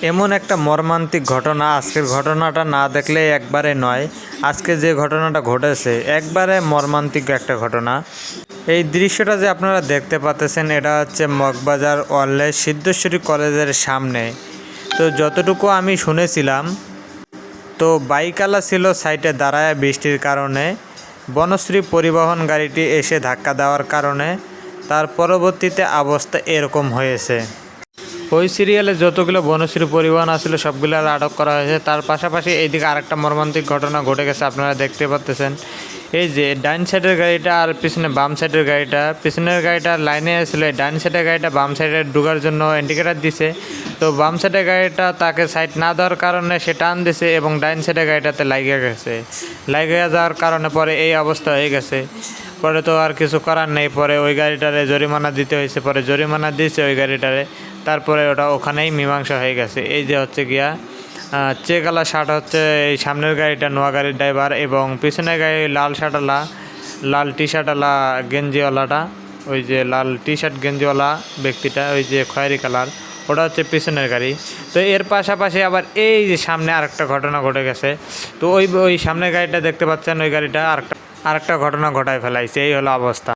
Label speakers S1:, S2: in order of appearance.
S1: এমন একটা মর্মান্তিক ঘটনা, আজকের ঘটনাটা না দেখলে একবারে নয়। আজকে যে ঘটনাটা ঘটেছে একবারে মর্মান্তিক একটা ঘটনা। এই দৃশ্যটা যে আপনারা দেখতে পাচ্ছেন, এটা হচ্ছে মগবাজার ওয়ারলেস সিদ্ধেশ্বরী কলেজের সামনে। তো যতটুকু আমি শুনেছিলাম, তো বাইকওয়ালা ছিল সাইডে দাঁড়ায়, বৃষ্টির কারণে বনশ্রী পরিবহন গাড়িটি এসে ধাক্কা দেওয়ার কারণে তার পরবর্তীতে অবস্থা এরকম হয়েছে। ওই সিরিয়ালে যতগুলো বনশ্রী পরিবহন আসলে সবগুলো আটক করা হয়েছে। তার পাশাপাশি এইদিকে আরেকটা মর্মান্তিক ঘটনা ঘটে গেছে, আপনারা দেখতে পাচ্ছেন। এই যে ডাইন সাইডের গাড়িটা আর পিছনে বাম সাইডের গাড়িটা, পিছনের গাড়িটা লাইনে ছিল, ডাইন সাইডের গাড়িটা বাম সাইডে ঢোকার জন্য ইন্ডিকেটার দিছে। তো বাম সাইডের গাড়িটা তাকে সাইড না দেওয়ার কারণে সে টান দিছে এবং ডাইন সাইডের গাড়িটাতে লাগিয়ে গেছে। লাগিয়ে যাওয়ার কারণে পরে এই অবস্থা হয়ে গেছে। পরে তো আর কিছু করার নেই, পরে ওই গাড়িটারে জরিমানা দিতে হয়েছে। পরে জরিমানা দিয়েছে ওই গাড়িটারে, তারপরে ওটা ওখানেই মীমাংসা হয়ে গেছে। এই যে হচ্ছে গিয়া চেকালা শার্ট হচ্ছে এই সামনের গাড়িটা নোয়া গাড়ির ড্রাইভার, এবং পিছনের গাড়ি লাল শার্টওয়ালা, লাল টি শার্টওয়ালা গেঞ্জিওয়ালাটা, ওই যে লাল টি শার্ট গেঞ্জিওয়ালা ব্যক্তিটা, ওই যে খয়েরি কালার, ওটা হচ্ছে পিছনের গাড়ি। তো এর পাশাপাশি আবার এই যে সামনে আরেকটা ঘটনা ঘটে গেছে। তো ওই সামনের গাড়িটা দেখতে পাচ্ছেন, ওই গাড়িটা আরেকটা ঘটনা ঘটায় ফেলাইছে। এই হলো অবস্থা।